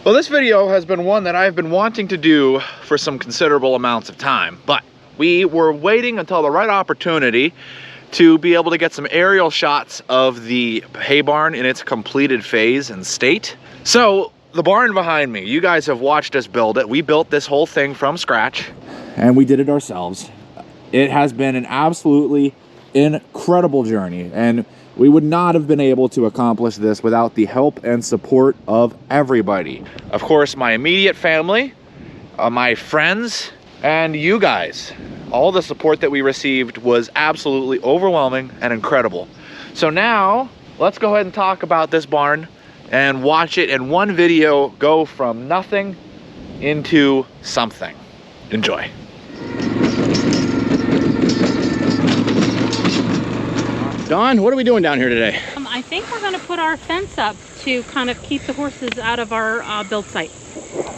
Well, this video has been one that I've been wanting to do for some considerable amounts of time, but we were waiting until the right opportunity to be able to get some aerial shots of the hay barn in its completed phase and state. So the barn behind me, you guys have watched us build it. We built this whole thing from scratch and we did it ourselves. It has been an absolutely incredible journey, and we would not have been able to accomplish this without the help and support of everybody. Of course, my immediate family, my friends, and you guys. All the support that we received was absolutely overwhelming and incredible. So now, let's go ahead and talk about this barn and watch it in one video go from nothing into something. Enjoy. Dawn, what are we doing down here today? I think we're going to put our fence up to kind of keep the horses out of our build site.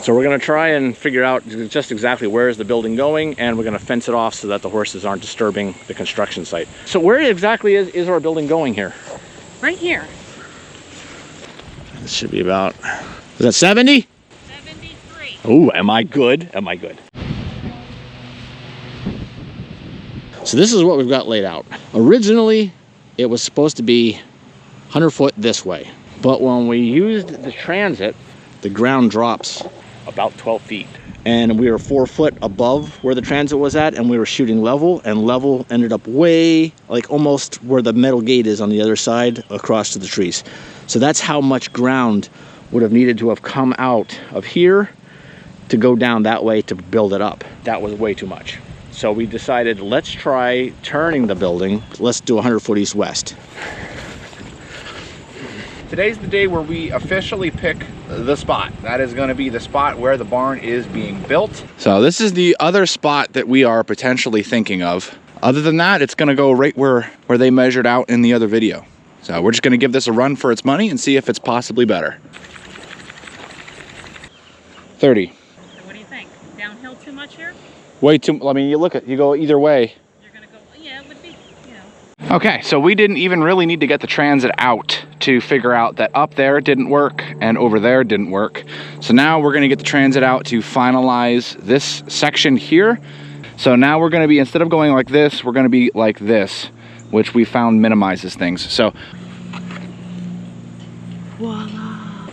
So we're going to try and figure out just exactly where is the building going, and we're going to fence it off so that the horses aren't disturbing the construction site. So where exactly is our building going here? Right here. This should be about, is that 70? 73. Oh, am I good? Am I good? So this is what we've got laid out. Originally, it was supposed to be 100 foot this way, but when we used the transit, the ground drops about 12 feet, and we were 4 foot above where the transit was at, and we were shooting level, and level ended up way, like almost where the metal gate is on the other side across to the trees. So that's how much ground would have needed to have come out of here to go down that way to build it up. That was way too much. So we decided, let's try turning the building. Let's do 100 foot east-west. Today's the day where we officially pick the spot. That is going to be the spot where the barn is being built. So this is the other spot that we are potentially thinking of. Other than that, it's going to go right where they measured out in the other video. So we're just going to give this a run for its money and see if it's possibly better. 30. What do you think? Downhill too much here? Way too, I mean, you go either way. You're going to go, yeah, it would be, you know. Okay, so we didn't even really need to get the transit out to figure out that up there didn't work and over there didn't work. So now we're gonna get the transit out to finalize this section here. So now we're gonna be, instead of going like this, we're gonna be like this, which we found minimizes things. So, voila.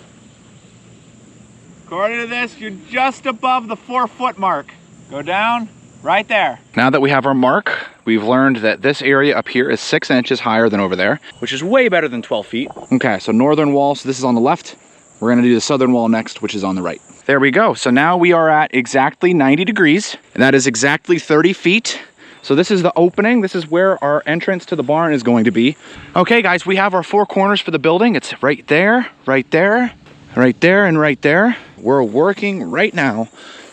According to this, you're just above the 4 foot mark. Go down right there. Now that we have our mark, we've learned that this area up here is 6 inches higher than over there, which is way better than 12 feet. Okay, so northern wall, so this is on the left. We're gonna do the southern wall next, which is on the right. There we go. So now we are at exactly 90 degrees, and that is exactly 30 feet. So this is the opening. This is where our entrance to the barn is going to be. Okay, guys, we have our 4 corners for the building. It's right there, right there, right there, and right there. We're working right now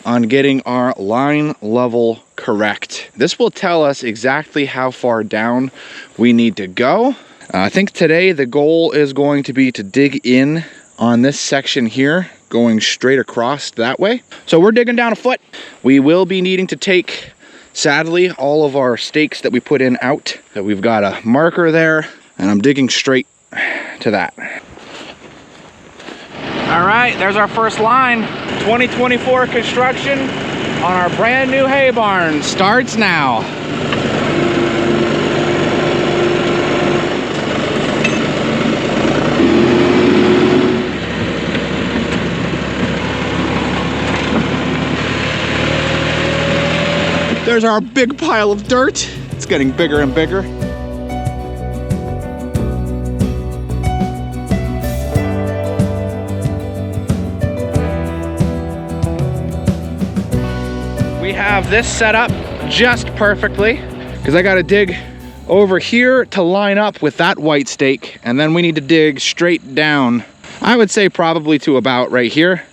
on getting our line level correct. This will tell us exactly how far down we need to go. I think today the goal is going to be to dig in on this section here, going straight across that way. So we're digging down a foot. We will be needing to take, sadly, all of our stakes that we put in out. So we've got a marker there, and I'm digging straight to that. All right, there's our first line. 2024 construction on our brand new hay barn starts now. There's our big pile of dirt. It's getting bigger and bigger. We have this set up just perfectly because I got to dig over here to line up with that white stake, and then we need to dig straight down. I would say probably to about right here,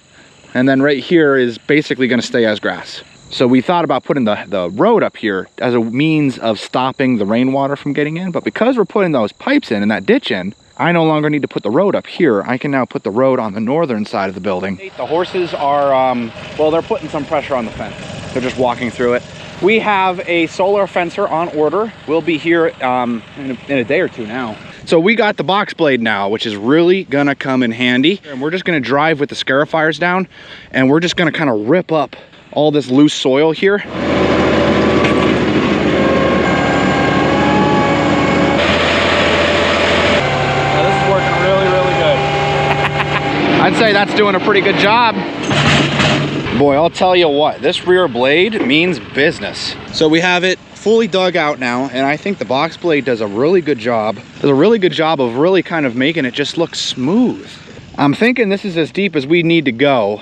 and then right here is basically going to stay as grass. So we thought about putting the road up here as a means of stopping the rainwater from getting in, but because we're putting those pipes in and that ditch in, I no longer need to put the road up here. I can now put the road on the northern side of the building. The horses are, well, they're putting some pressure on the fence. They're just walking through it. We have a solar fencer on order. We'll be here in a day or two now. So we got the box blade now, which is really gonna come in handy. And we're just gonna drive with the scarifiers down, and we're just gonna kind of rip up all this loose soil here. I'd say that's doing a pretty good job. Boy, I'll tell you what, this rear blade means business. So we have it fully dug out now, and I think the box blade does a really good job. Does a really good job of really kind of making it just look smooth. I'm thinking this is as deep as we need to go.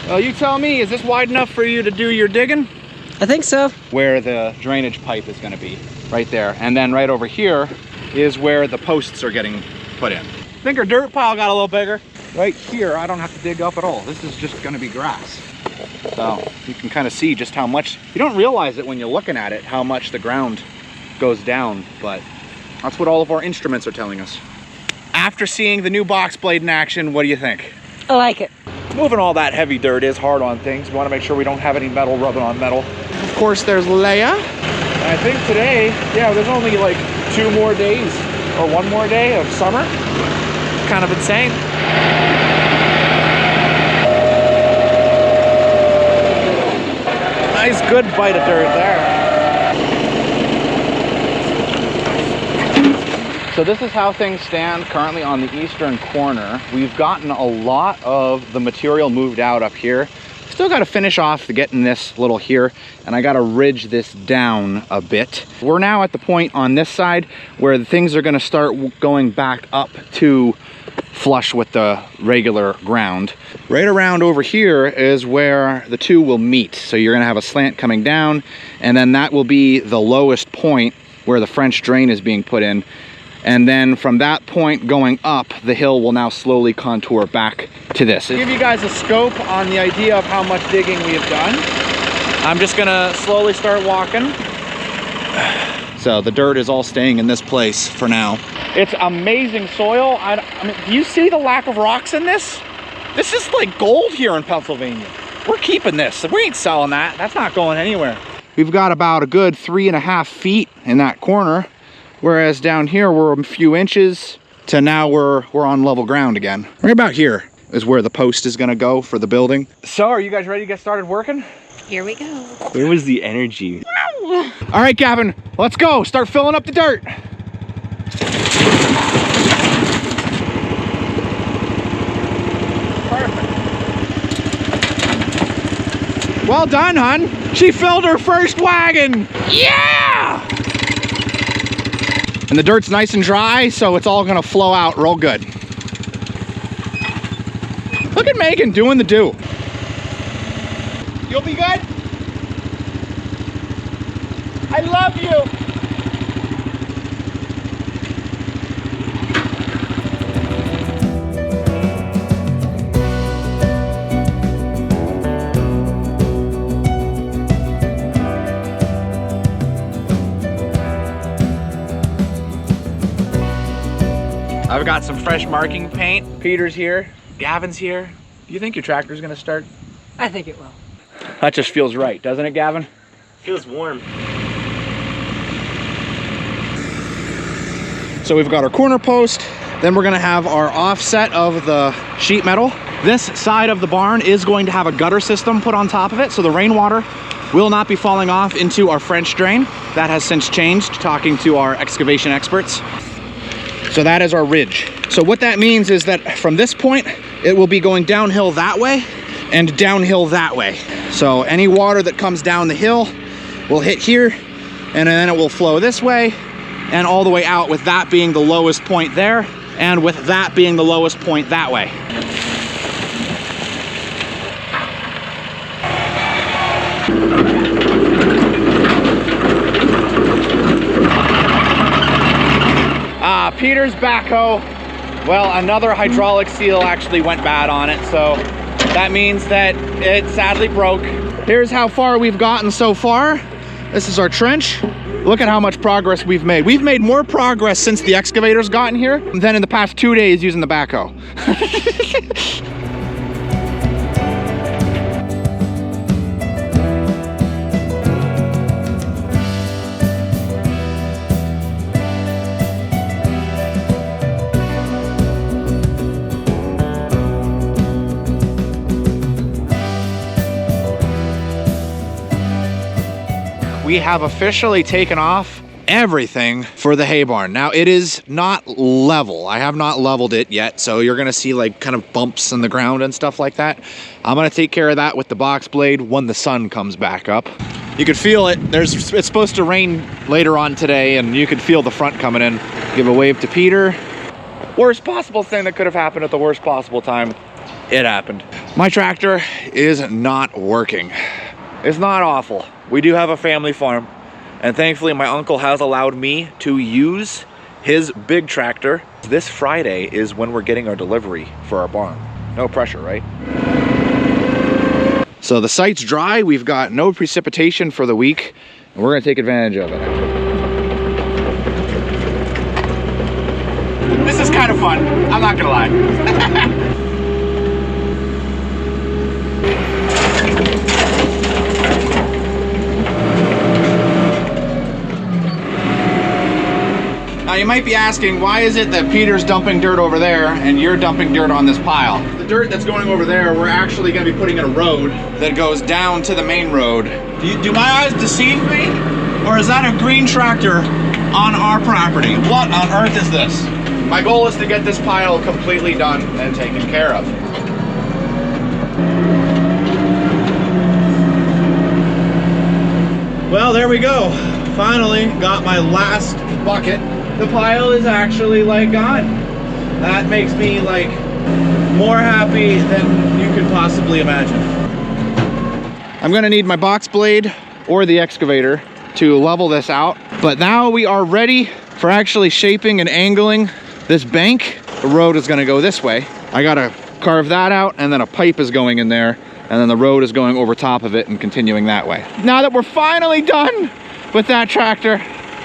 Well, you tell me, is this wide enough for you to do your digging? I think so. Where the drainage pipe is going to be, right there. And then right over here is where the posts are getting put in. I think our dirt pile got a little bigger. Right here, I don't have to dig up at all. This is just going to be grass. So you can kind of see just how much, you don't realize it when you're looking at it, how much the ground goes down, but that's what all of our instruments are telling us. After seeing the new box blade in action, what do you think? I like it. Moving all that heavy dirt is hard on things. We want to make sure we don't have any metal rubbing on metal. Of course, there's Leia. I think today, yeah, there's only like 2 more days or 1 more day of summer. It's kind of insane. Nice, good bite of dirt there. So this is how things stand currently on the eastern corner. We've gotten a lot of the material moved out up here. Still got to finish off getting this little here, and I got to ridge this down a bit. We're now at the point on this side where the things are going to start going back up to flush with the regular ground. Right around over here is where the two will meet. So you're going to have a slant coming down, and then that will be the lowest point where the French drain is being put in. And then from that point going up, the hill will now slowly contour back to this. I'll give you guys a scope on the idea of how much digging we have done. I'm just gonna slowly start walking. So the dirt is all staying in this place for now. It's amazing soil. I mean, do you see the lack of rocks in this? This is like gold here in Pennsylvania. We're keeping this. We ain't selling that. That's not going anywhere. We've got about a good 3.5 feet in that corner. Whereas down here, we're a few inches to now we're on level ground again. Right about here is where the post is gonna go for the building. So are you guys ready to get started working? Here we go. Where was the energy? All right, Gavin, let's go. Start filling up the dirt. Perfect. Well done, hon. She filled her first wagon. Yeah! And the dirt's nice and dry, so it's all gonna flow out real good. Look at Megan doing the do. You'll be good? I love you. I've got some fresh marking paint. Peter's here, Gavin's here. Do you think your tractor's gonna start? I think it will. That just feels right, doesn't it, Gavin? Feels warm. So we've got our corner post, then we're gonna have our offset of the sheet metal. This side of the barn is going to have a gutter system put on top of it, so the rainwater will not be falling off into our French drain. That has since changed, talking to our excavation experts. So that is our ridge. So what that means is that from this point, it will be going downhill that way and downhill that way. So any water that comes down the hill will hit here, and then it will flow this way and all the way out, with that being the lowest point there and with that being the lowest point that way. Peter's backhoe, well, another hydraulic seal actually went bad on it, so that means that it sadly broke. Here's how far we've gotten so far. This is our trench. Look at how much progress we've made. We've made more progress since the excavator's gotten here than in the past 2 days using the backhoe. We have officially taken off everything for the hay barn. Now it is not level. I have not leveled it yet, so you're gonna see like kind of bumps in the ground and stuff like that. I'm gonna take care of that with the box blade when the sun comes back up. You can feel it. It's supposed to rain later on today, and you can feel the front coming in. Give a wave to Peter. Worst possible thing that could have happened at the worst possible time. It happened. My tractor is not working. It's not awful. We do have a family farm, and thankfully my uncle has allowed me to use his big tractor. This Friday is when we're getting our delivery for our barn. No pressure, right? So the site's dry, we've got no precipitation for the week, and we're gonna take advantage of it. This is kind of fun, I'm not gonna lie. Now you might be asking, why is it that Peter's dumping dirt over there and you're dumping dirt on this pile? The dirt that's going over there, we're actually going to be putting in a road that goes down to the main road. Do my eyes deceive me? Or is that a green tractor on our property? What on earth is this? My goal is to get this pile completely done and taken care of. Well, there we go. Finally got my last bucket. The pile is actually like gone. That makes me like more happy than you could possibly imagine. I'm gonna need my box blade or the excavator to level this out. But now we are ready for actually shaping and angling this bank. The road is gonna go this way. I gotta carve that out, and then a pipe is going in there, and then the road is going over top of it and continuing that way. Now that we're finally done with that tractor,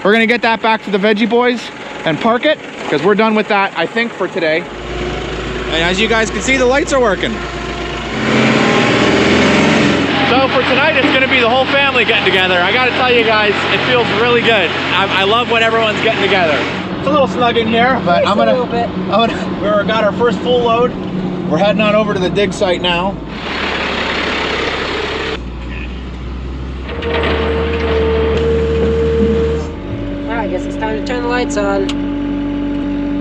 we're gonna get that back to the veggie boys and park it, because we're done with that, I think, for today. And as you guys can see, the lights are working. So for tonight, it's gonna be the whole family getting together. I gotta tell you guys, it feels really good. I love when everyone's getting together. It's a little snug in here, but we got our first full load. We're heading on over to the dig site now. I guess it's time to turn the lights on.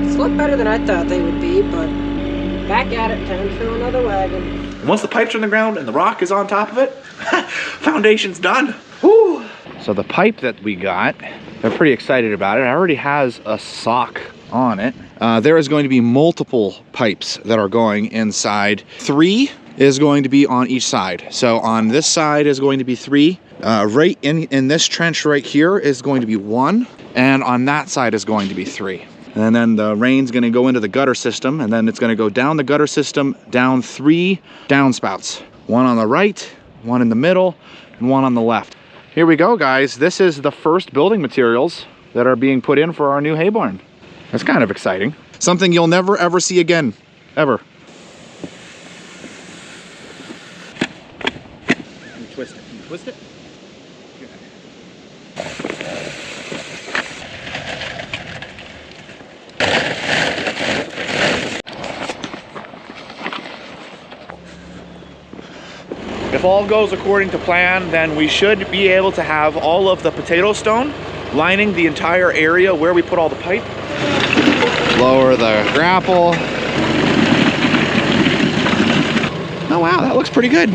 It's a lot better than I thought they would be, but back at it, time to fill another wagon. And once the pipe's in the ground and the rock is on top of it, foundation's done. Woo! So the pipe that we got, they're pretty excited about it. It already has a sock on it. There is going to be multiple pipes that are going inside. 3 is going to be on each side. So on this side is going to be 3. Right in this trench right here is going to be 1. And on that side is going to be 3. And then the rain's gonna go into the gutter system, and then it's gonna go down the gutter system, down 3 downspouts. 1 on the right, 1 in the middle, and 1 on the left. Here we go, guys. This is the first building materials that are being put in for our new hay barn. That's kind of exciting. Something you'll never ever see again, ever. Twist it, twist it. If all goes according to plan, then we should be able to have all of the potato stone lining the entire area where we put all the pipe. Lower the grapple. Oh wow, that looks pretty good.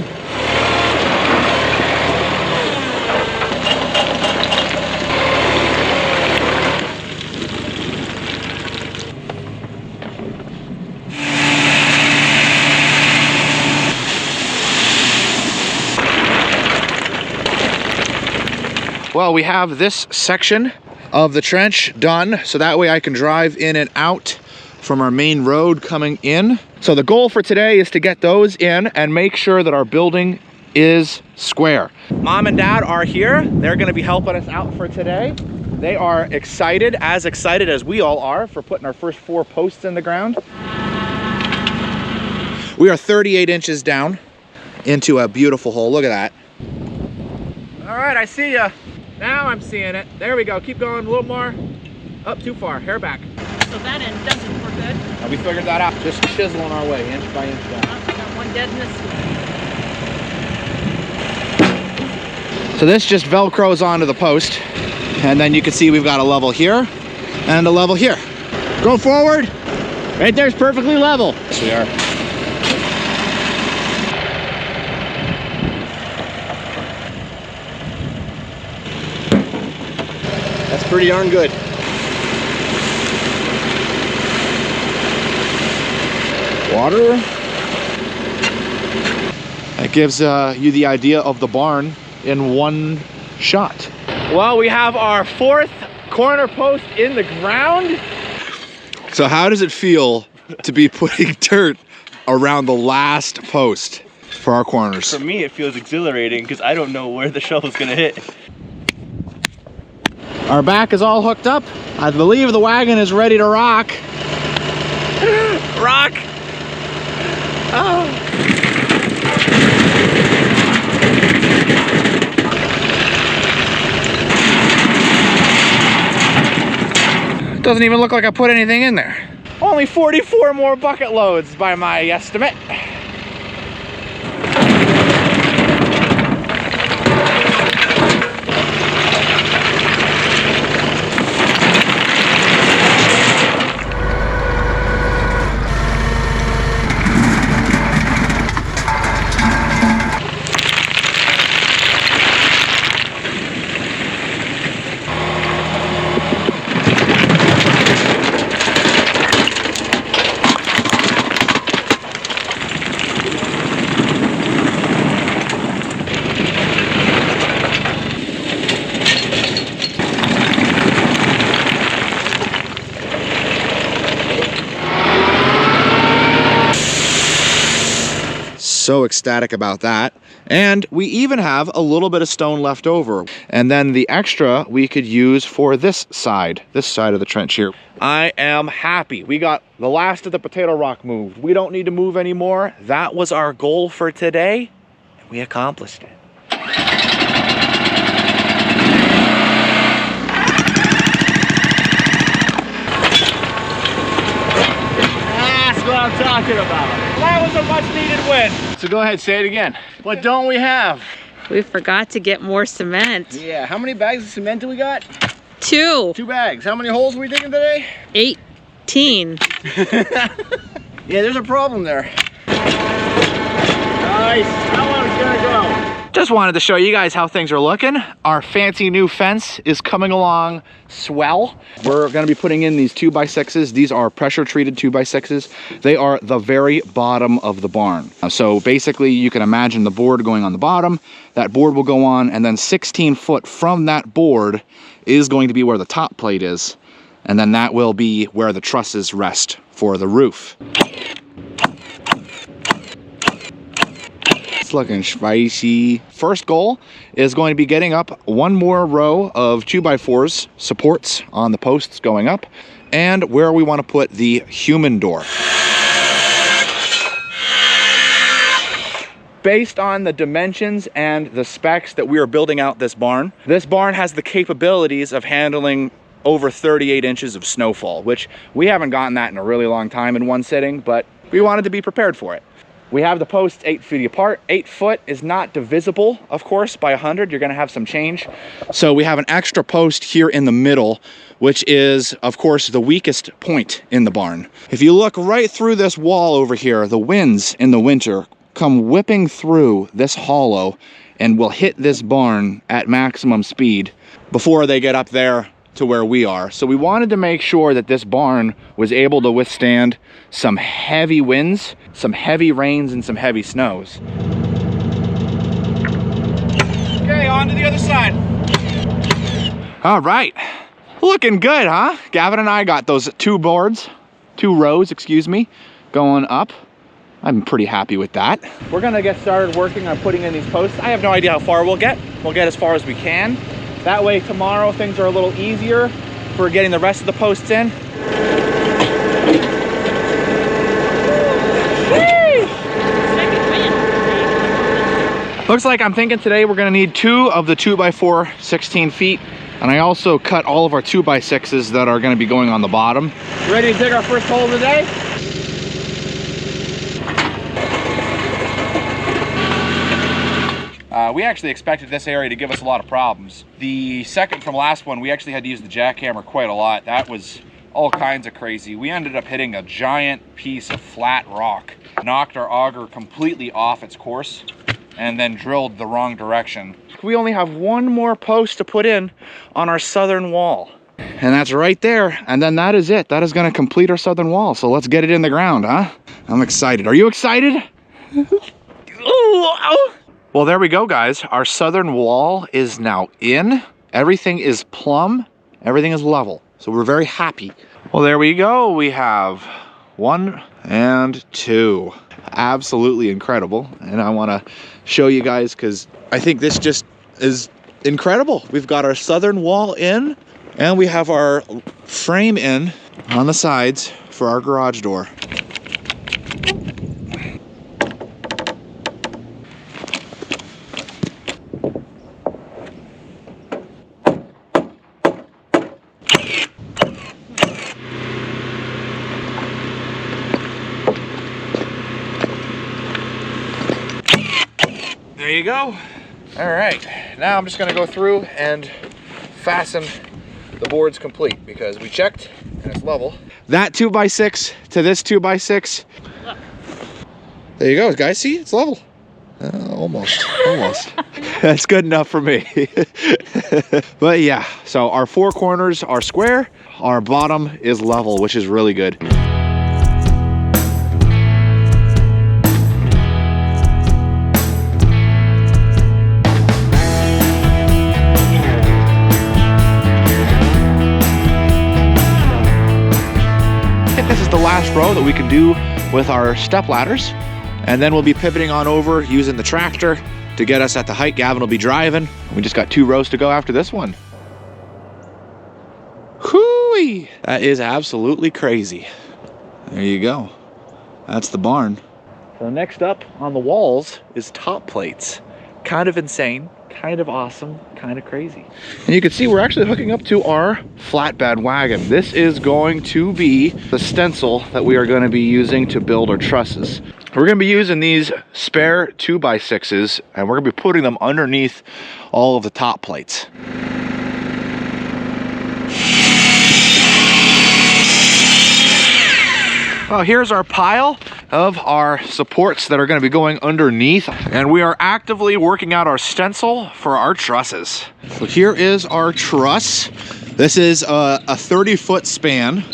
Well, we have this section of the trench done, so that way I can drive in and out from our main road coming in. So the goal for today is to get those in and make sure that our building is square. Mom and Dad are here. They're gonna be helping us out for today. They are excited as we all are, for putting our first 4 posts in the ground. We are 38 inches down into a beautiful hole. Look at that. All right, I see ya. Now I'm seeing it. There we go. Keep going a little more. Up too far. Hair back. So that end doesn't work good. Now we figured that out. Just chiseling our way, inch by inch down. I got one dead in this one. So this just Velcros onto the post. And then you can see we've got a level here and a level here. Go forward. Right there's perfectly level. Yes, we are. That's pretty darn good. Water. That gives you the idea of the barn in one shot. Well, we have our 4th corner post in the ground. So how does it feel to be putting dirt around the last post for our corners? For me, it feels exhilarating because I don't know where the shovel's gonna hit. Our back is all hooked up. I believe the wagon is ready to rock. Rock! Oh. Doesn't even look like I put anything in there. Only 44 more bucket loads by my estimate. So ecstatic about that. And we even have a little bit of stone left over. And then the extra we could use for this side of the trench here. I am happy. We got the last of the potato rock moved. We don't need to move anymore. That was our goal for today, and we accomplished it. That's what I'm talking about. That was a much needed win. So go ahead, say it again. What don't we have? We forgot to get more cement. Yeah, how many bags of cement do we got? 2. 2 bags. How many holes are we digging today? 18. Yeah, there's a problem there. Nice. How long is it gonna go? Just wanted to show you guys how things are looking. Our fancy new fence is coming along swell. We're gonna be putting in these 2x6s. These are pressure treated 2x6s. They are the very bottom of the barn. So basically you can imagine the board going on the bottom, that board will go on, and then 16 foot from that board is going to be where the top plate is. And then that will be where the trusses rest for the roof. Looking spicy. First goal is going to be getting up one more row of 2x4s supports on the posts going up, and where we want to put the human door. Based on the dimensions and the specs that we are building out this barn has the capabilities of handling over 38 inches of snowfall, which we haven't gotten that in a really long time in one sitting, but we wanted to be prepared for it. We have the posts 8 feet apart. 8 foot is not divisible, of course, by 100. You're gonna have some change. So we have an extra post here in the middle, which is, of course, the weakest point in the barn. If you look right through this wall over here, the winds in the winter come whipping through this hollow and will hit this barn at maximum speed before they get up there to where we are. So we wanted to make sure that this barn was able to withstand some heavy winds, some heavy rains, and some heavy snows. Okay, on to the other side. All right, looking good, huh? Gavin and I got those 2 boards rows, excuse me, going up. I'm pretty happy with that. We're gonna get started working on putting in these posts. I have no idea how far we'll get. We'll get as far as we can. That way tomorrow things are a little easier for getting the rest of the posts in. Looks like I'm thinking today we're gonna need 2 of the 2x4 16 feet. And I also cut all of our 2x6s that are gonna be going on the bottom. Ready to dig our first hole of the day? We actually expected this area to give us a lot of problems. The second from last one, we actually had to use the jackhammer quite a lot. That was all kinds of crazy. We ended up hitting a giant piece of flat rock, knocked our auger completely off its course, and then drilled the wrong direction. We only have one more post to put in on our southern wall. And that's right there. And then that is it. That is gonna complete our southern wall. So let's get it in the ground, huh? I'm excited. Are you excited? Well, there we go, guys. Our southern wall is now in. Everything is plumb. Everything is level. So we're very happy. Well, there we go. We have 1 and 2. Absolutely incredible. And I want to show you guys because I think this just is incredible. We've got our southern wall in and we have our frame in on the sides for our garage door. There you go. All right, now I'm just gonna go through and fasten the boards complete because we checked and it's level. That 2x6 to this 2x6. There you go, guys. See, it's level. Almost. That's good enough for me. But yeah, so our 4 corners are square. Our bottom is level, which is really good. This is the last row that we can do with our step ladders, and then we'll be pivoting on over using the tractor to get us at the height Gavin will be driving. We just got 2 rows to go after this one. Hooey! That is absolutely crazy. There you go. That's the barn. So next up on the walls is top plates. Kind of insane, kind of awesome, kind of crazy. And you can see we're actually hooking up to our flatbed wagon. This is going to be the stencil that we are going to be using to build our trusses. We're going to be using these spare 2x6s and we're going to be putting them underneath all of the top plates. Well, here's our pile of our supports that are going to be going underneath, and we are actively working out our stencil for our trusses. So here is our truss. This is a 30-foot span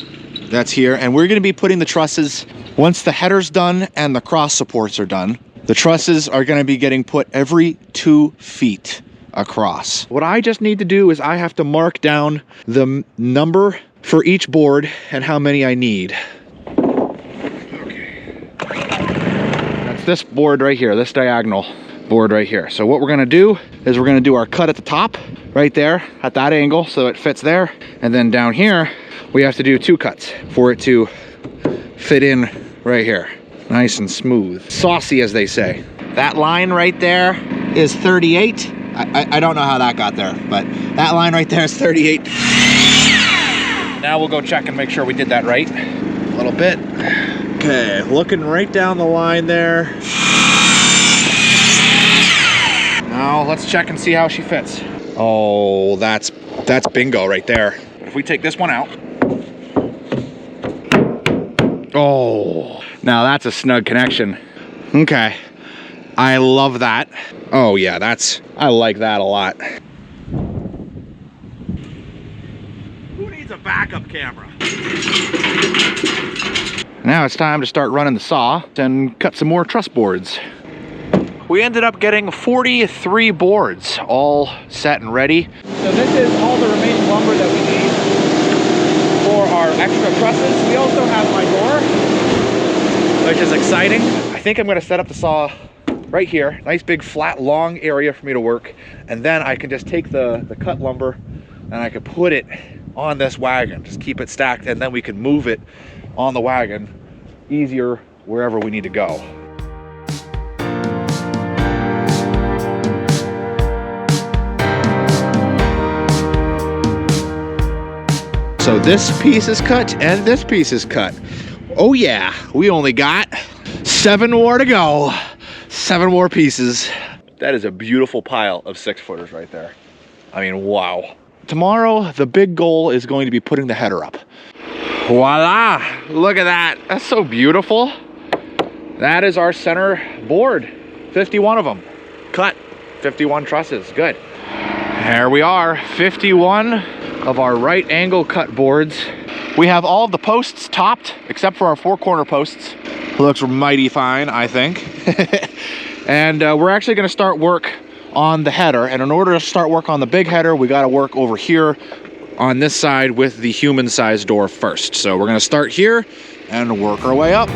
that's here, and we're going to be putting the trusses once the header's done and the cross supports are done. The trusses are going to be getting put every 2 feet across. What I just need to do is I have to mark down the number for each board and how many I need. This board right here, this diagonal board right here. So what we're gonna do is we're gonna do our cut at the top right there at that angle so it fits there, and then down here we have to do 2 cuts for it to fit in right here, nice and smooth, saucy as they say. That line right there is 38. I don't know how that got there, but that line right there is 38. Now we'll go check and make sure we did that right a little bit. Okay, looking right down the line there. Now let's check and see how she fits. Oh, that's bingo right there. If we take this one out. Oh, now that's a snug connection. Okay, I love that. Oh yeah, I like that a lot. Who needs a backup camera? Now it's time to start running the saw and cut some more truss boards. We ended up getting 43 boards all set and ready. So this is all the remaining lumber that we need for our extra trusses. We also have my door, which is exciting. I think I'm gonna set up the saw right here. Nice big flat long area for me to work. And then I can just take the cut lumber and I could put it on this wagon, just keep it stacked, and then we can move it on the wagon easier wherever we need to go. So this piece is cut and this piece is cut. Oh yeah, we only got 7 more to go. 7 more pieces. That is a beautiful pile of 6-footers right there. I mean, wow. Tomorrow, the big goal is going to be putting the header up. Voila, look at that. That's so beautiful. That is our center board. 51 of them. Cut, 51 trusses, good. There we are, 51 of our right angle cut boards. We have all of the posts topped, except for our 4 corner posts. Looks mighty fine, I think. And we're actually gonna start work on the header. And in order to start work on the big header, we gotta work over here on this side with the human sized door first. So we're gonna start here and work our way up.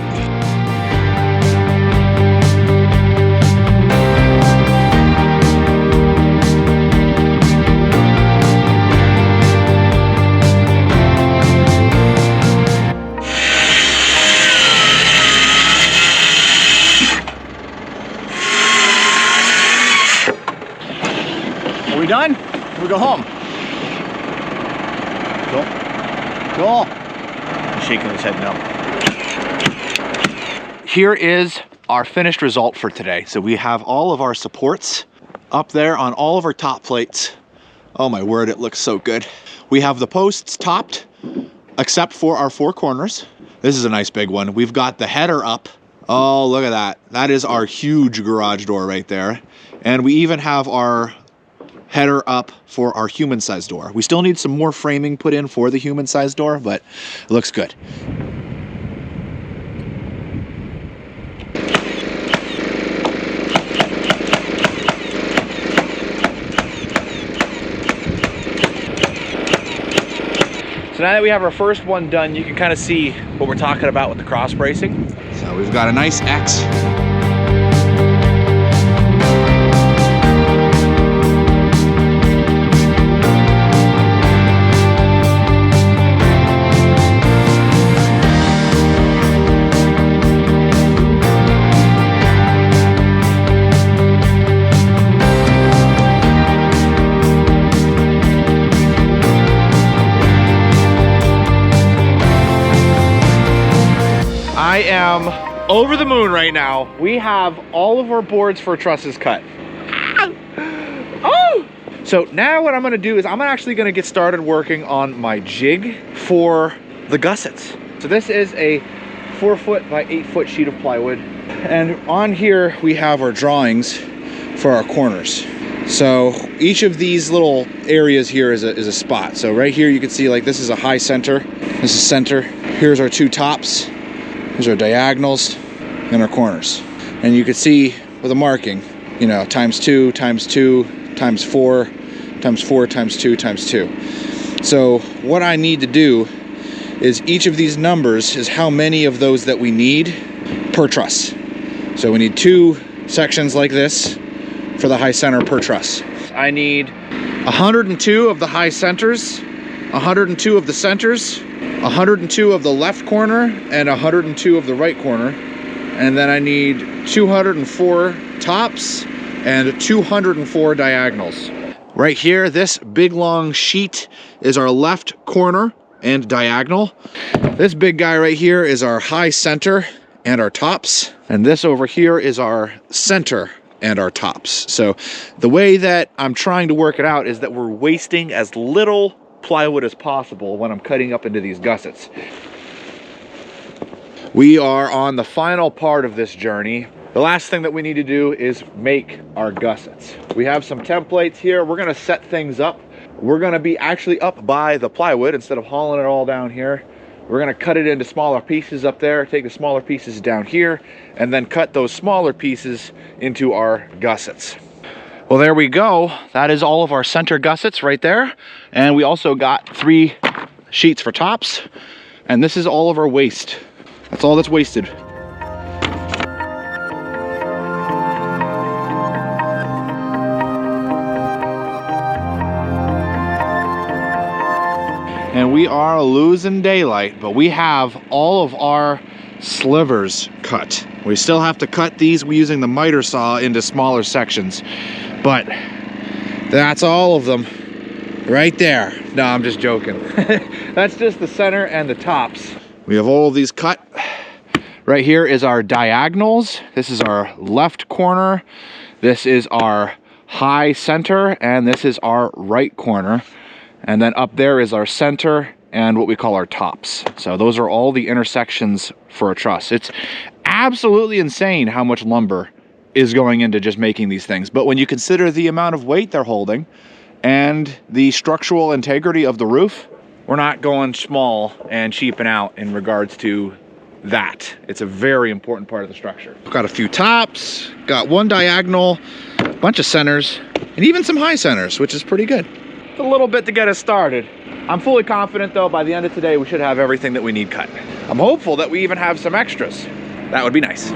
Are we done? We go home. Cool. He's shaking his head no. Here is our finished result for today. So we have all of our supports up there on all of our top plates. Oh my word, it looks so good. We have the posts topped, except for our 4 corners. This is a nice big one. We've got the header up. Oh, look at that. That is our huge garage door right there. And we even have our header up for our human-sized door. We still need some more framing put in for the human-sized door, but it looks good. So now that we have our first one done, you can kind of see what we're talking about with the cross bracing. So we've got a nice X. I am over the moon right now. We have all of our boards for trusses cut. Oh! So now what I'm gonna do is I'm actually gonna get started working on my jig for the gussets. So this is a 4-foot by 8-foot sheet of plywood. And on here we have our drawings for our corners. So each of these little areas here is a spot. So right here you can see like this is a high center. This is center. Here's our 2 tops. These are diagonals and our corners. And you can see with a marking, you know, times 2, times 2, times 4, times 4, times 2, times 2. So what I need to do is each of these numbers is how many of those that we need per truss. So we need 2 sections like this for the high center per truss. I need 102 of the high centers, 102 of the centers, 102 of the left corner, and 102 of the right corner. And then I need 204 tops and 204 diagonals. Right here, this big long sheet is our left corner and diagonal. This big guy right here is our high center and our tops. And this over here is our center and our tops. So the way that I'm trying to work it out is that we're wasting as little plywood as possible when I'm cutting up into these gussets. We are on the final part of this journey. The last thing that we need to do is make our gussets. We have some templates here. We're gonna set things up. We're gonna be actually up by the plywood instead of hauling it all down here. We're gonna cut it into smaller pieces up there, take the smaller pieces down here, and then cut those smaller pieces into our gussets. Well, there we go. That is all of our center gussets right there. And we also got 3 sheets for tops. And this is all of our waste. That's all that's wasted. And we are losing daylight, but we have all of our slivers cut. We still have to cut these using the miter saw into smaller sections, but that's all of them right there. No, I'm just joking. That's just the center and the tops. We have all of these cut. Right here is our diagonals. This is our left corner. This is our high center, and this is our right corner. And then up there is our center and what we call our tops. So those are all the intersections for a truss. It's absolutely insane how much lumber is going into just making these things. But when you consider the amount of weight they're holding and the structural integrity of the roof, we're not going small and cheaping out in regards to that. It's a very important part of the structure. Got a few tops, got one diagonal, a bunch of centers, and even some high centers, which is pretty good. It's a little bit to get us started. I'm fully confident though, by the end of today, we should have everything that we need cut. I'm hopeful that we even have some extras. That would be nice.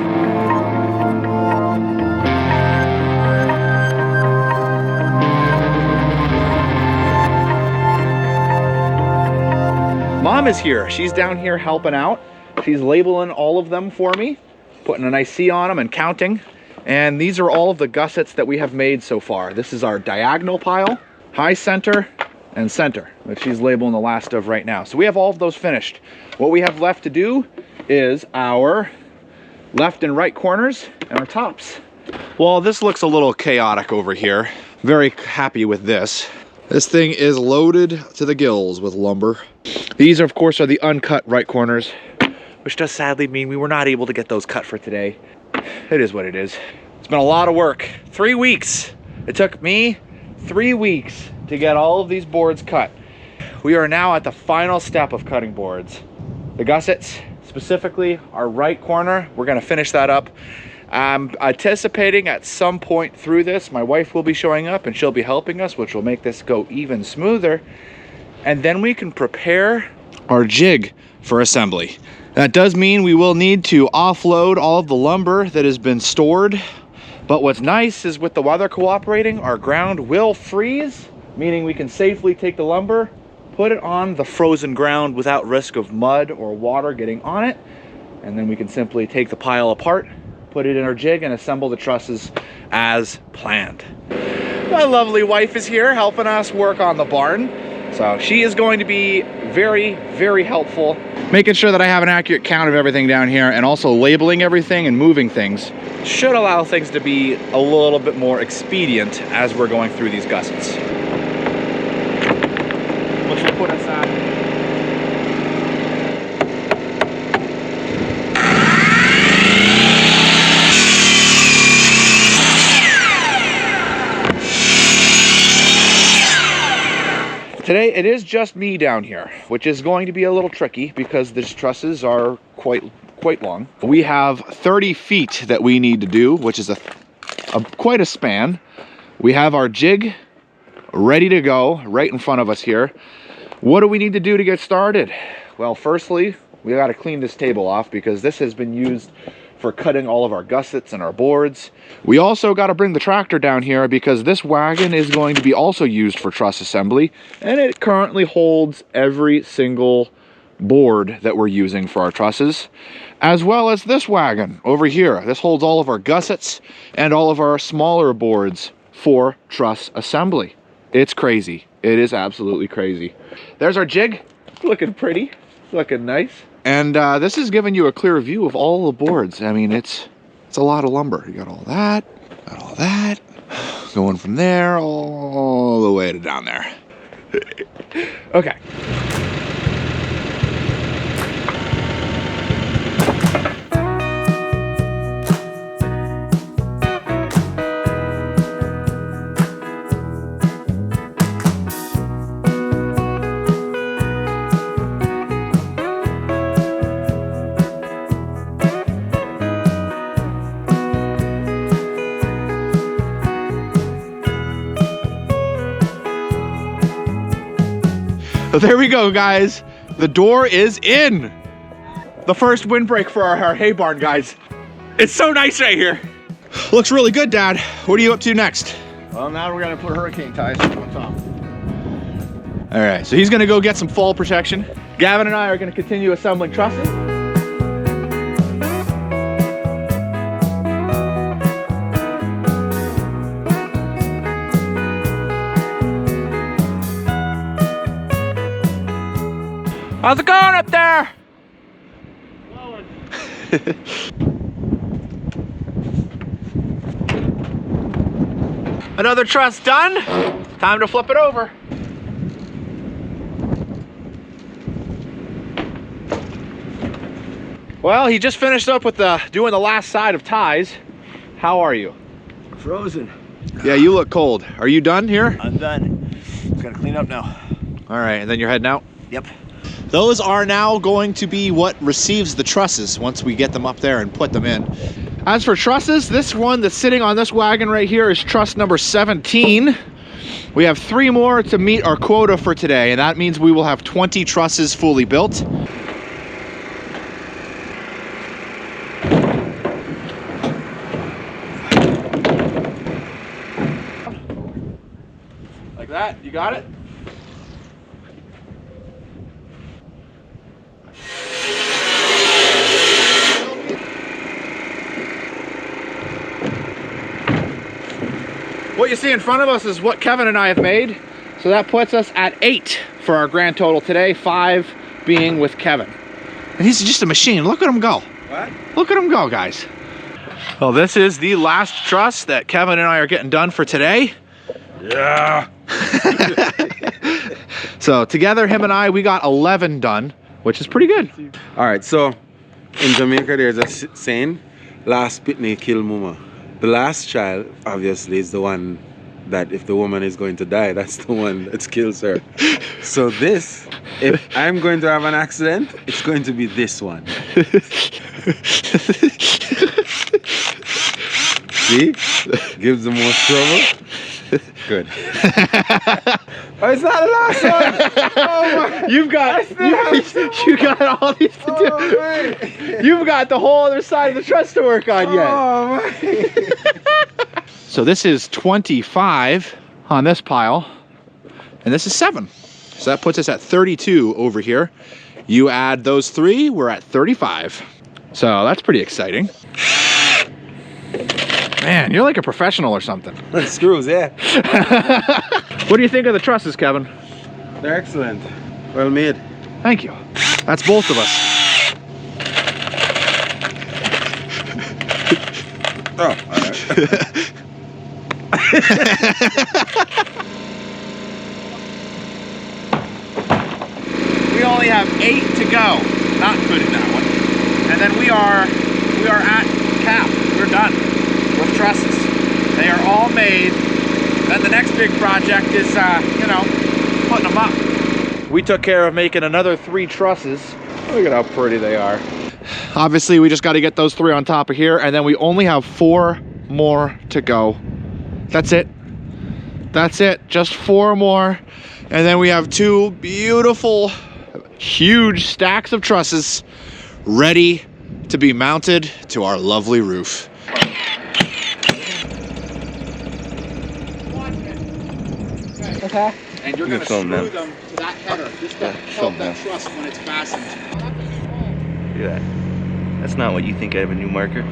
Mom is here. She's down here helping out. She's labeling all of them for me, putting a nice C on them and counting. And these are all of the gussets that we have made so far. This is our diagonal pile, high center, and center that she's labeling the last of right now. So we have all of those finished. What we have left to do is our left and right corners and our tops. Well, this looks a little chaotic over here. Very happy with this. This thing is loaded to the gills with lumber. These, of course, are the uncut right corners, which does sadly mean we were not able to get those cut for today. It is what it is. It's been a lot of work. 3 weeks. It took me 3 weeks to get all of these boards cut. We are now at the final step of cutting boards. The gussets, specifically our right corner, we're gonna finish that up. I'm anticipating at some point through this, my wife will be showing up and she'll be helping us, which will make this go even smoother. And then we can prepare our jig for assembly. That does mean we will need to offload all of the lumber that has been stored. But what's nice is with the weather cooperating, our ground will freeze, meaning we can safely take the lumber, put it on the frozen ground without risk of mud or water getting on it. And then we can simply take the pile apart, put it in our jig, and assemble the trusses as planned. My lovely wife is here helping us work on the barn. So she is going to be very, very helpful, making sure that I have an accurate count of everything down here and also labeling everything and moving things. Should allow things to be a little bit more expedient as we're going through these gussets. Which will put us at today. It is just me down here, which is going to be a little tricky because these trusses are quite long. We have 30 feet that we need to do, which is quite a span. We have our jig ready to go right in front of us here. What do we need to do to get started? Well, firstly, we got to clean this table off because this has been used for cutting all of our gussets and our boards. We also got to bring the tractor down here because this wagon is going to be also used for truss assembly, and it currently holds every single board that we're using for our trusses, as well as this wagon over here. This holds all of our gussets and all of our smaller boards for truss assembly. It's crazy. It is absolutely crazy. There's our jig. It's looking pretty. It's looking nice. And this is giving you a clear view of all the boards. I mean, it's a lot of lumber. You got all that, going from there all the way to down there. Okay. So there we go, guys. The door is in. The first windbreak for our hay barn, guys. It's so nice right here. Looks really good, Dad. What are you up to next? Well, now we're gonna put hurricane ties on top. All right, so he's gonna go get some fall protection. Gavin and I are gonna continue assembling trusses. How's it going up there? Another truss done. Time to flip it over. Well, he just finished up with doing the last side of ties. How are you? Frozen. Yeah, you look cold. Are you done here? I'm done. Just gotta clean up now. All right, and then you're heading out? Yep. Those are now going to be what receives the trusses once we get them up there and put them in. As for trusses, this one that's sitting on this wagon right here is truss number 17. We have 3 more to meet our quota for today, and that means we will have 20 trusses fully built. Like that, you got it? What you see in front of us is what Kevin and I have made. So that puts us at 8 for our grand total today, 5 being with Kevin. And he's just a machine. Look at him go. What? Look at him go, guys. Well, this is the last truss that Kevin and I are getting done for today. Yeah. So together, him and I, we got 11 done, which is pretty good. All right, so in Jamaica, there's a saying, last pitney kill mama. The last child, obviously, is the one that if the woman is going to die, that's the one that kills her. So this, if I'm going to have an accident, it's going to be this one. See? Gives the most trouble. Good. Oh, it's not the last one. Oh my! You got all these to do. Oh, You've got the whole other side of the truss to work on yet. Oh my! So this is 25 on this pile, and this is 7. So that puts us at 32 over here. You add those 3, we're at 35. So that's pretty exciting. Man, you're like a professional or something. Screws, yeah. What do you think of the trusses, Kevin? They're excellent. Well made. Thank you. That's both of us. Oh, all right. We only have 8 to go, not including that one. And then we are at cap. We're done with trusses. They are all made. Then the next big project is, you know, putting them up. We took care of making another 3 trusses. Look at how pretty they are. Obviously, we just got to get those 3 on top of here, and then we only have 4 more to go. That's it. That's it. Just 4 more. And then we have 2 beautiful, huge stacks of trusses ready to be mounted to our lovely roof. Okay. And you're going to screw them to that header, just to help that truss when it's fastened. Look at that. That's not what you think I have a new marker.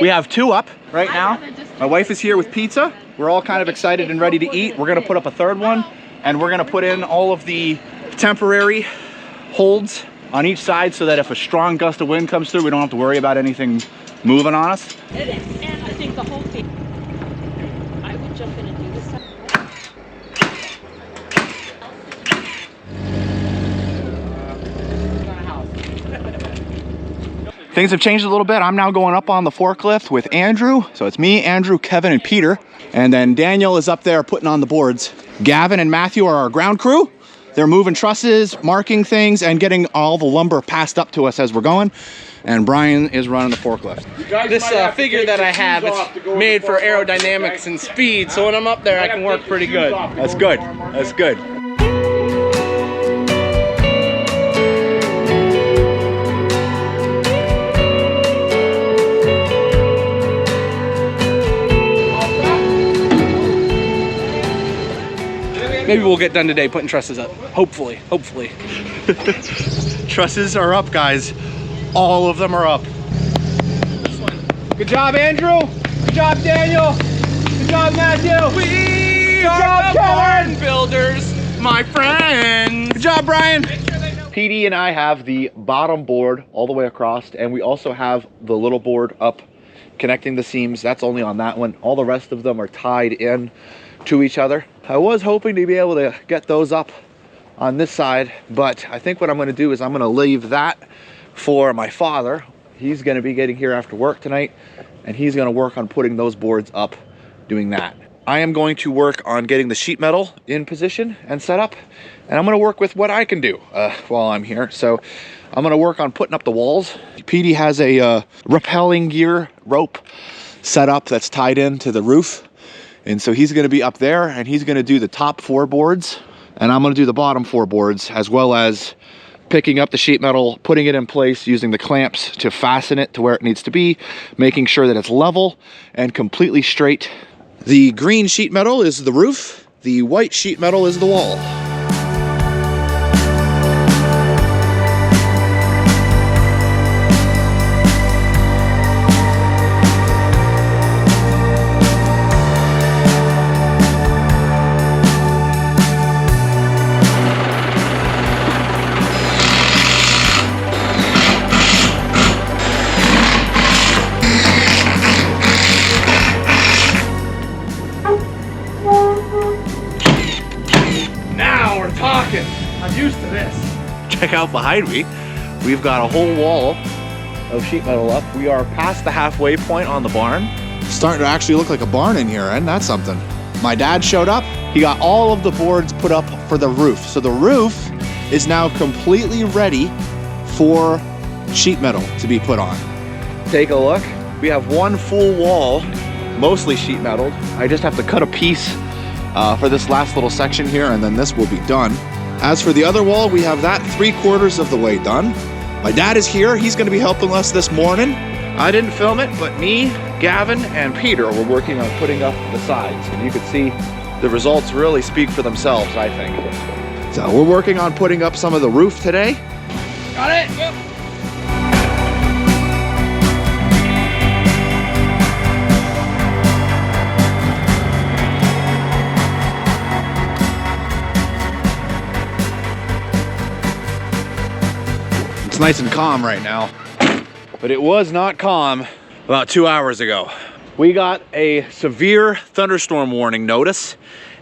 We have 2 up right now. My wife is here with pizza. We're all kind of excited and ready to eat. We're gonna put up a 3rd one, and we're gonna put in all of the temporary holds on each side so that if a strong gust of wind comes through, we don't have to worry about anything moving on us. And I think the whole thing. I would jump in and do this. Things have changed a little bit. I'm now going up on the forklift with Andrew. So it's me, Andrew, Kevin, and Peter. And then Daniel is up there putting on the boards. Gavin and Matthew are our ground crew. They're moving trusses, marking things, and getting all the lumber passed up to us as we're going. And Brian is running the forklift. This figure that I have, it's made for aerodynamics and speed, so when I'm up there I can work pretty good. That's good. That's good. Maybe we'll get done today putting trusses up. Hopefully, hopefully. Trusses are up, guys. All of them are up. Good job, Andrew. Good job, Daniel. Good job, Matthew. We are the barn builders, my friends. Good job, Brian. PD and I have the bottom board all the way across, and we also have the little board up connecting the seams. That's only on that one. All the rest of them are tied in to each other. I was hoping to be able to get those up on this side, but I think what I'm going to do is I'm going to leave that for my father. He's going to be getting here after work tonight, and he's going to work on putting those boards up, doing that. I am going to work on getting the sheet metal in position and set up, and I'm going to work with what I can do while I'm here. So I'm going to work on putting up the walls. PD has a rappelling gear rope set up that's tied into the roof, and so he's going to be up there, and he's going to do the top 4 boards, and I'm going to do the bottom 4 boards, as well as picking up the sheet metal, putting it in place, using the clamps to fasten it to where it needs to be, making sure that it's level and completely straight. The green sheet metal is the roof, the white sheet metal is the wall. I'm used to this. Check out behind me. We've got a whole wall of sheet metal up. We are past the halfway point on the barn. Starting to actually look like a barn in here, and that's something. My dad showed up. He got all of the boards put up for the roof. So the roof is now completely ready for sheet metal to be put on. Take a look. We have one full wall, mostly sheet metaled. I just have to cut a piece for this last little section here, and then this will be done. As for the other wall, we have that 3/4 of the way done. My dad is here. He's going to be helping us this morning. I didn't film it, but me, Gavin, and Peter were working on putting up the sides. And you can see the results really speak for themselves, I think. So we're working on putting up some of the roof today. Got it? Yep. It's nice and calm right now, but it was not calm about 2 hours ago. We got a severe thunderstorm warning notice,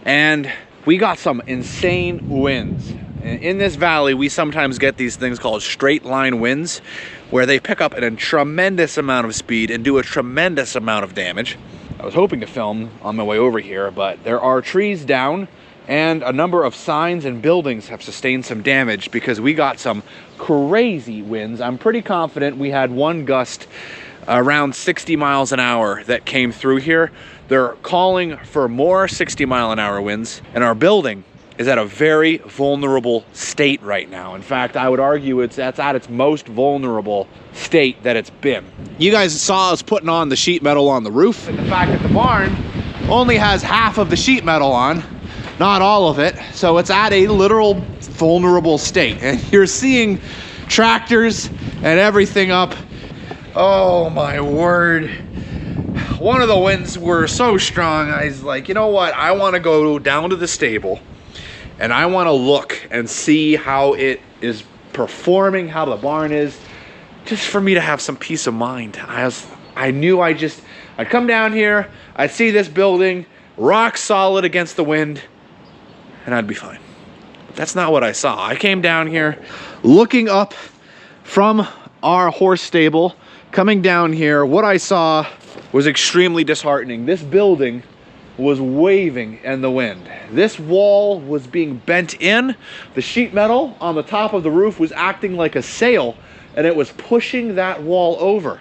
and we got some insane winds. In this valley, we sometimes get these things called straight line winds, where they pick up at a tremendous amount of speed and do a tremendous amount of damage. I was hoping to film on my way over here, but there are trees down, and a number of signs and buildings have sustained some damage because we got some crazy winds. I'm pretty confident we had one gust around 60 miles an hour that came through here. They're calling for more 60-mile-an-hour winds, and our building is at a very vulnerable state right now. In fact, I would argue that's at its most vulnerable state that it's been. You guys saw us putting on the sheet metal on the roof, and the fact that the barn only has half of the sheet metal on, not all of it, so it's at a literal vulnerable state. And you're seeing tractors and everything up. Oh my word. One of the winds were so strong, I was like, you know what? I want to go down to the stable and I want to look and see how it is performing, how the barn is, just for me to have some peace of mind. I knew I'd come down here, I'd see this building rock solid against the wind, and I'd be fine. But that's not what I saw. I came down here looking up from our horse stable Coming down here, what I saw was extremely disheartening. This building was waving in the wind. This wall was being bent in. The sheet metal on the top of the roof was acting like a sail, and it was pushing that wall over.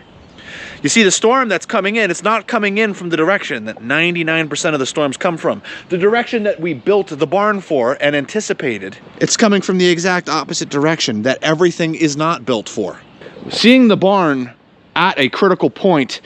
You see, the storm that's coming in, it's not coming in from the direction that 99% of the storms come from. The direction that we built the barn for and anticipated. It's coming from the exact opposite direction that everything is not built for. Seeing the barn at a critical point,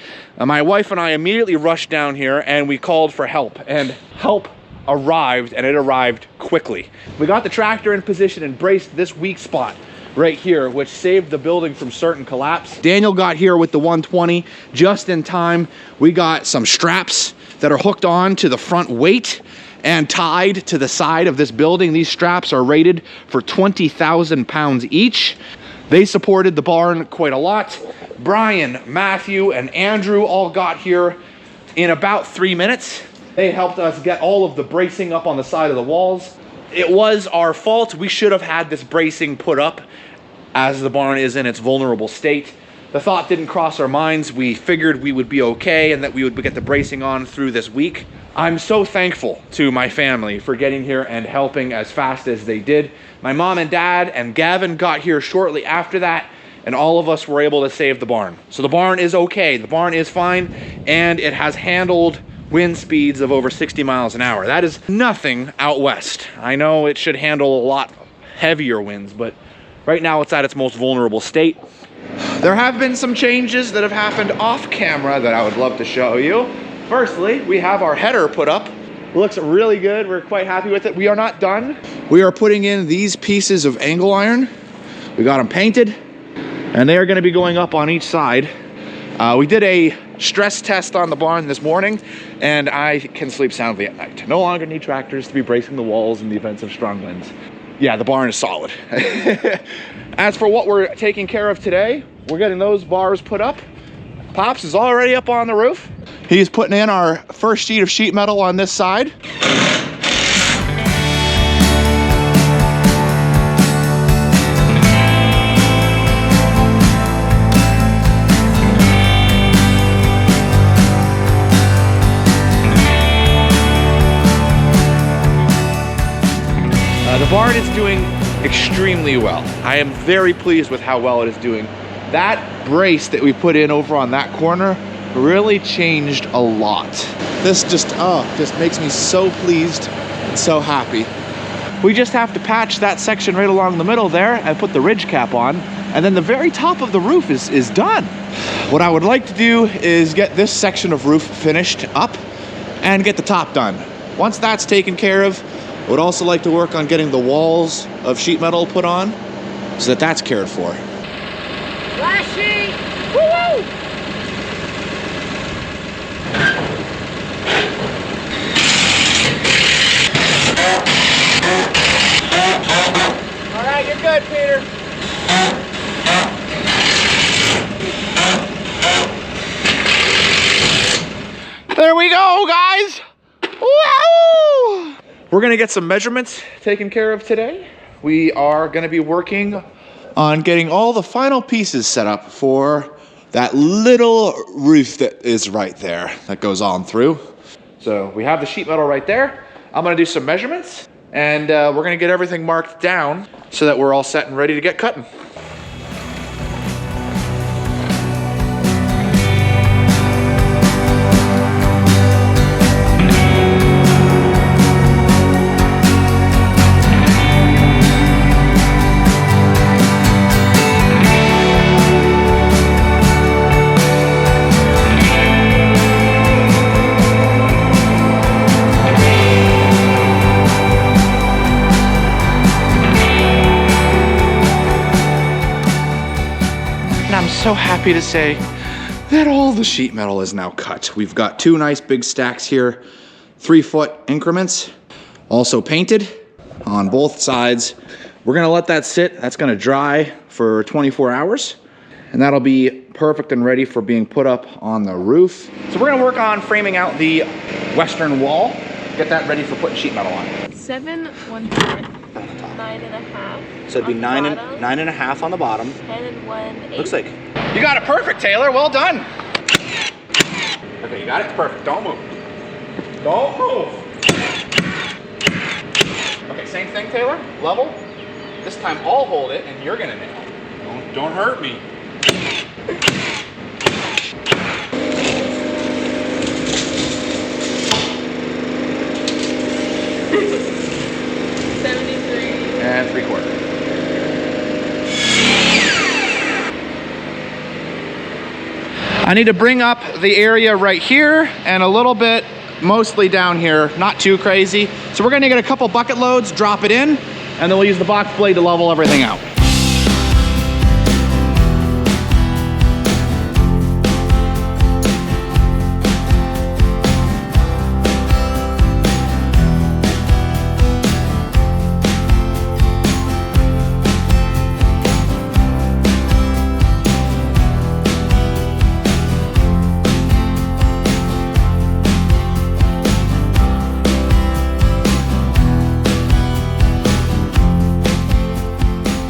my wife and I immediately rushed down here and we called for help, and help arrived, and it arrived quickly. We got the tractor in position and braced this weak spot right here, which saved the building from certain collapse. Daniel got here with the 120 just in time. We got some straps that are hooked on to the front weight and tied to the side of this building. These straps are rated for 20,000 pounds each. They supported the barn quite a lot. Brian, Matthew, and Andrew all got here in about 3 minutes. They helped us get all of the bracing up on the side of the walls. It was our fault. We should have had this bracing put up as the barn is in its vulnerable state. The thought didn't cross our minds. We figured we would be okay and that we would get the bracing on through this week. I'm so thankful to my family for getting here and helping as fast as they did. My mom and dad and Gavin got here shortly after that, and all of us were able to save the barn. So the barn is okay, the barn is fine, and it has handled wind speeds of over 60 miles an hour. That is nothing out west. I know it should handle a lot heavier winds, but right now it's at its most vulnerable state. There have been some changes that have happened off camera that I would love to show you. Firstly, we have our header put up. It looks really good. We're quite happy with it. We are not done. We are putting in these pieces of angle iron. We got them painted, and they are going to be going up on each side. We did a stress test on the barn this morning, and I can sleep soundly at night. No longer need tractors to be bracing the walls in the events of strong winds. Yeah, the barn is solid. As for what we're taking care of today, we're getting those bars put up. Pops is already up on the roof. He's putting in our first sheet of sheet metal on this side. The barn is doing extremely well. I am very pleased with how well it is doing. That brace that we put in over on that corner really changed a lot. This just makes me so pleased and so happy. We just have to patch that section right along the middle there and put the ridge cap on, and then the very top of the roof is done. What I would like to do is get this section of roof finished up and get the top done. Once that's taken care of, I would also like to work on getting the walls of sheet metal put on so that that's cared for. Flashy! Woo-woo! All right, you're good, Peter. There we go, guys. Woo! We're gonna get some measurements taken care of today. We are gonna be working on getting all the final pieces set up for that little roof that is right there that goes on through. So we have the sheet metal right there. I'm gonna do some measurements, and we're gonna get everything marked down so that we're all set and ready to get cutting. I'm so happy to say that all the sheet metal is now cut. We've got two nice big stacks here, 3-foot increments, also painted on both sides. We're gonna let that sit. That's gonna dry for 24 hours, and that'll be perfect and ready for being put up on the roof. So we're gonna work on framing out the western wall, get that ready for putting sheet metal on. 7/1/4. put on the top? 9.5. So it'd be on the 9.5 on the bottom. 10 and 1, 8. Looks like you got it perfect, Taylor. Well done. Okay, you got it. Perfect. Don't move. Don't move. Okay, same thing, Taylor. Level. This time I'll hold it and you're gonna nail. Don't hurt me. And 3/4. I need to bring up the area right here and a little bit mostly down here, not too crazy. So we're gonna get a couple bucket loads, drop it in, and then we'll use the box blade to level everything out.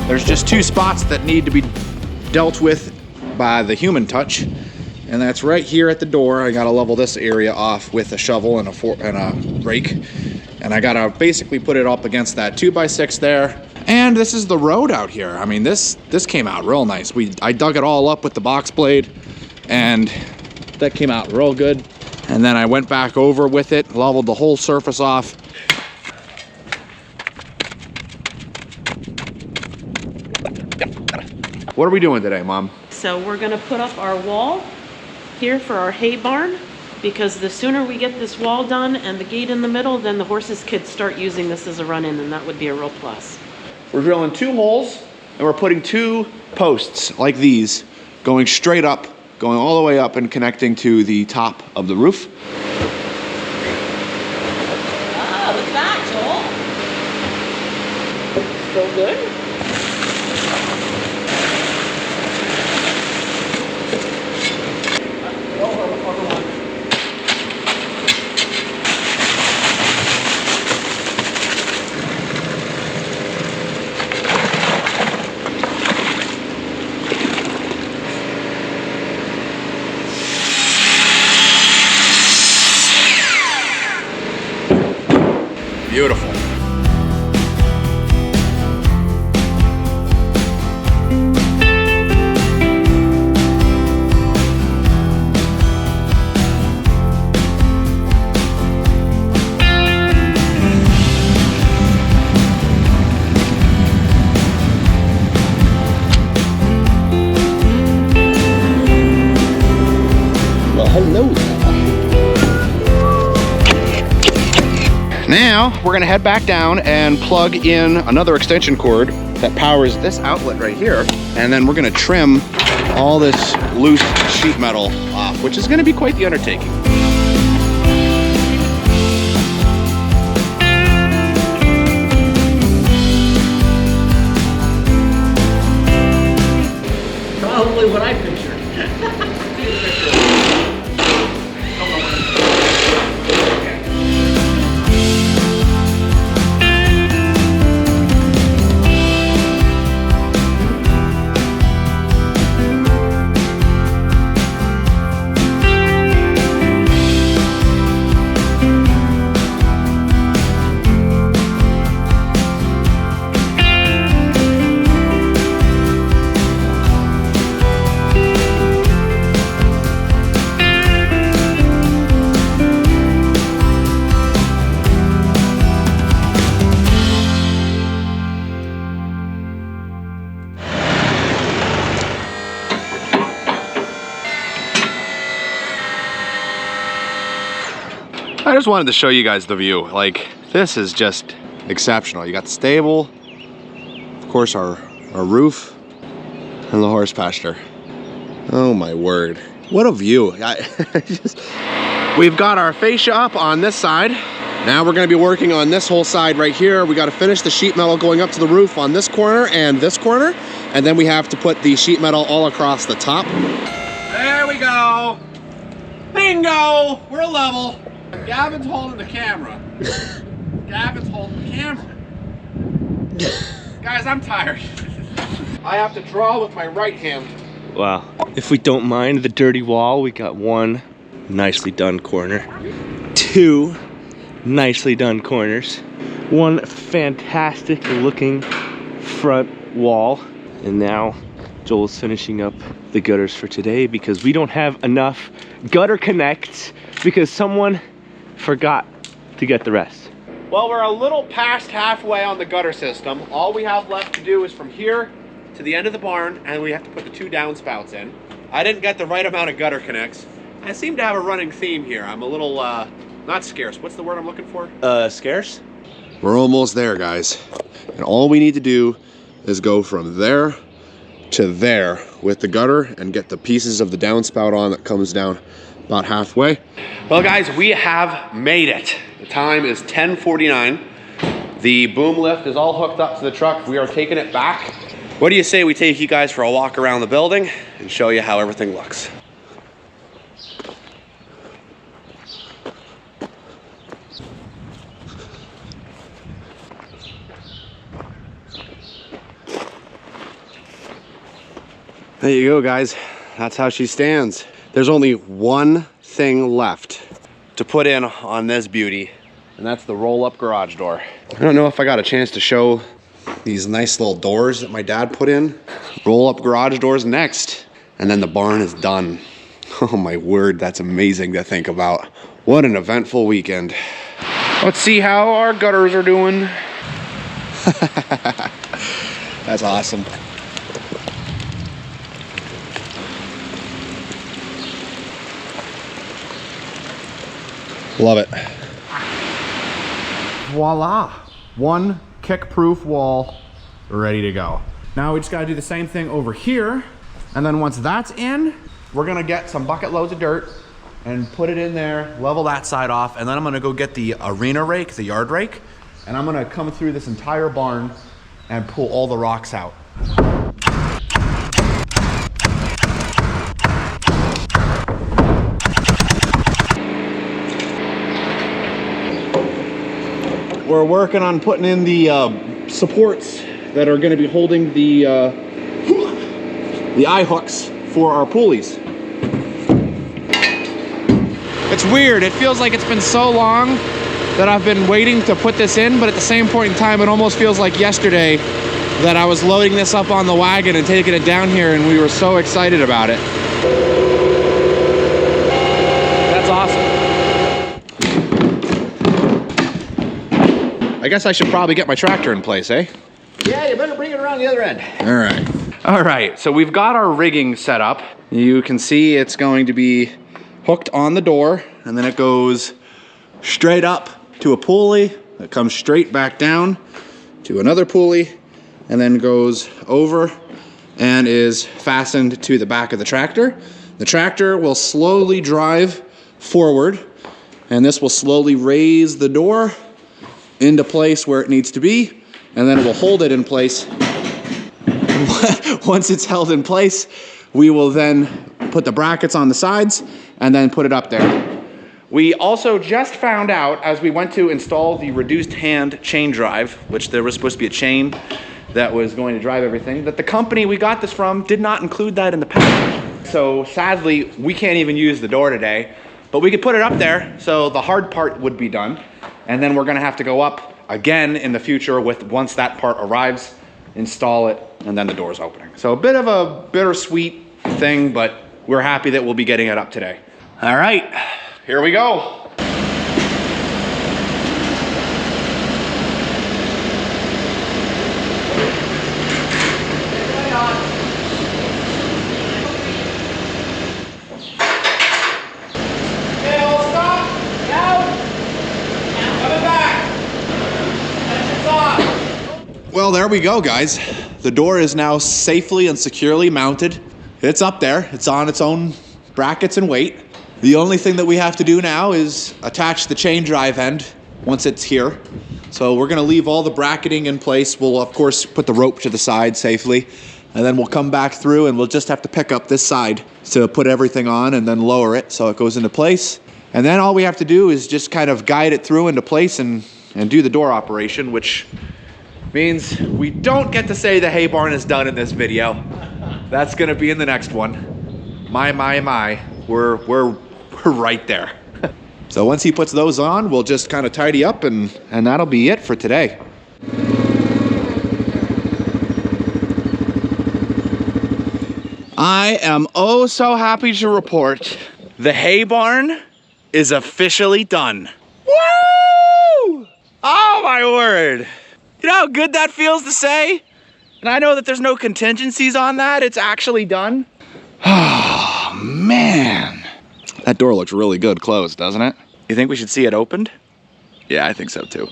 There's just two spots that need to be dealt with by the human touch, and that's right here at the door. I gotta level this area off with a shovel and a rake, and I gotta basically put it up against that 2x6 there. And this is the road out here. I mean, this came out real nice. I dug it all up with the box blade, and that came out real good. And then I went back over with it, leveled the whole surface off. What are we doing today, Mom? So we're gonna put up our wall here for our hay barn, because the sooner we get this wall done and the gate in the middle, then the horses could start using this as a run-in, and that would be a real plus. We're drilling 2 holes, and we're putting 2 posts like these going straight up, going all the way up and connecting to the top of the roof. Ah, look at that, Joel. Still good? Beautiful. Well, hello. Now we're gonna head back down and plug in another extension cord that powers this outlet right here. And then we're gonna trim all this loose sheet metal off, which is gonna be quite the undertaking. Probably what I pictured. I just wanted to show you guys the view. Like, this is just exceptional. You got the stable, of course our roof, and the horse pasture. Oh my word. What a view. We've got our fascia up on this side. Now we're gonna be working on this whole side right here. We gotta finish the sheet metal going up to the roof on this corner and this corner. And then we have to put the sheet metal all across the top. There we go. Bingo, we're level. Gavin's holding the camera. Gavin's holding the camera. Guys, I'm tired. I have to draw with my right hand. Wow. If we don't mind the dirty wall, we got one nicely done corner, two nicely done corners, one fantastic looking front wall, and now Joel's finishing up the gutters for today because we don't have enough gutter connects because someone forgot to get the rest. Well, we're a little past halfway on the gutter system. All we have left to do is from here to the end of the barn, and we have to put the 2 downspouts in. I didn't get the right amount of gutter connects. I seem to have a running theme here. I'm a little, not scarce. What's the word I'm looking for? Scarce? We're almost there, guys. And all we need to do is go from there to there with the gutter and get the pieces of the downspout on that comes down about halfway. Well, guys, we have made it. The time is 10:49. The boom lift is all hooked up to the truck. We are taking it back. What do you say we take you guys for a walk around the building and show you how everything looks? There you go, guys. That's how she stands. There's only one thing left to put in on this beauty, and that's the roll-up garage door. I don't know if I got a chance to show these nice little doors that my dad put in. Roll-up garage doors next, and then the barn is done. Oh my word, that's amazing to think about. What an eventful weekend. Let's see how our gutters are doing. That's awesome. Love it. Voila. One kick-proof wall ready to go. Now we just gotta do the same thing over here. And then once that's in, we're gonna get some bucket loads of dirt and put it in there, level that side off, and then I'm gonna go get the arena rake, the yard rake, and I'm gonna come through this entire barn and pull all the rocks out. We're working on putting in the supports that are going to be holding the eye hooks for our pulleys. It's weird. It feels like it's been so long that I've been waiting to put this in, but at the same point in time, it almost feels like yesterday that I was loading this up on the wagon and taking it down here, and we were so excited about it. That's awesome. I guess I should probably get my tractor in place, eh? Yeah, you better bring it around the other end. All right, so we've got our rigging set up. You can see it's going to be hooked on the door, and then it goes straight up to a pulley that comes straight back down to another pulley, and then goes over and is fastened to the back of the tractor. The tractor will slowly drive forward, and this will slowly raise the door into place where it needs to be, and then it will hold it in place. Once it's held in place, we will then put the brackets on the sides and then put it up there. We also just found out as we went to install the reduced hand chain drive, which there was supposed to be a chain that was going to drive everything, that the company we got this from did not include that in the package. So sadly, we can't even use the door today, but we could put it up there so the hard part would be done. And then we're gonna have to go up again in the future with once that part arrives, install it, and then the door's opening. So a bit of a bittersweet thing, but we're happy that we'll be getting it up today. All right, here we go. Well, there we go, guys. The door is now safely and securely mounted. It's up there. It's on its own brackets and weight. The only thing that we have to do now is attach the chain drive end once it's here. So we're gonna leave all the bracketing in place. We'll of course put the rope to the side safely, and then we'll come back through and we'll just have to pick up this side to put everything on and then lower it so it goes into place. And then all we have to do is just kind of guide it through into place and do the door operation, which Means we don't get to say the hay barn is done in this video. That's gonna be in the next one. My, we're right there. So once he puts those on, we'll just kind of tidy up and that'll be it for today. I am oh so happy to report the hay barn is officially done. Woo! Oh my word. You know how good that feels to say? And I know that there's no contingencies on that. It's actually done. Oh man. That door looks really good closed, doesn't it? You think we should see it opened? Yeah, I think so too.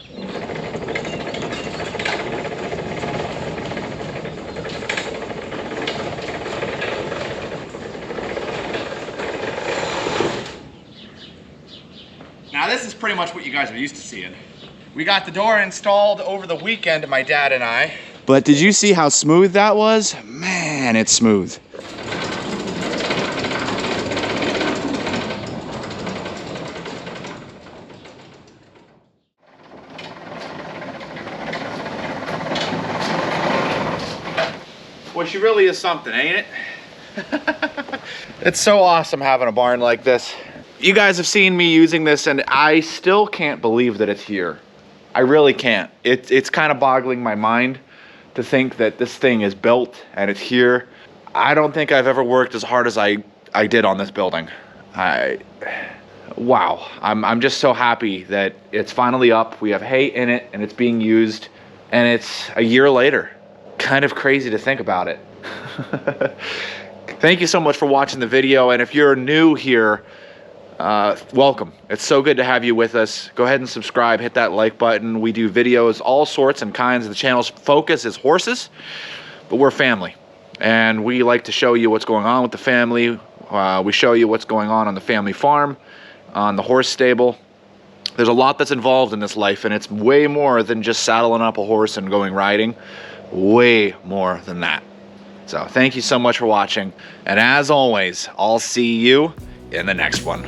Now this is pretty much what you guys are used to seeing. We got the door installed over the weekend, my dad and I. But did you see how smooth that was? Man, it's smooth. Well, she really is something, ain't it? It's so awesome having a barn like this. You guys have seen me using this and I still can't believe that it's here. I really can't. It's kind of boggling my mind to think that this thing is built and it's here. I don't think I've ever worked as hard as I did on this building. Wow. I'm just so happy that it's finally up. We have hay in it and it's being used and it's a year later. Kind of crazy to think about it. Thank you so much for watching the video, and if you're new here, welcome. It's so good to have you with us. Go ahead and subscribe, hit that like button. We do videos all sorts and kinds. The channel's focus is horses, but we're family, and we like to show you what's going on with the family. We show you what's going on the family farm, on the horse stable. There's a lot that's involved in this life, and it's way more than just saddling up a horse and going riding. Way more than that. So thank you so much for watching, and as always, I'll see you in the next one.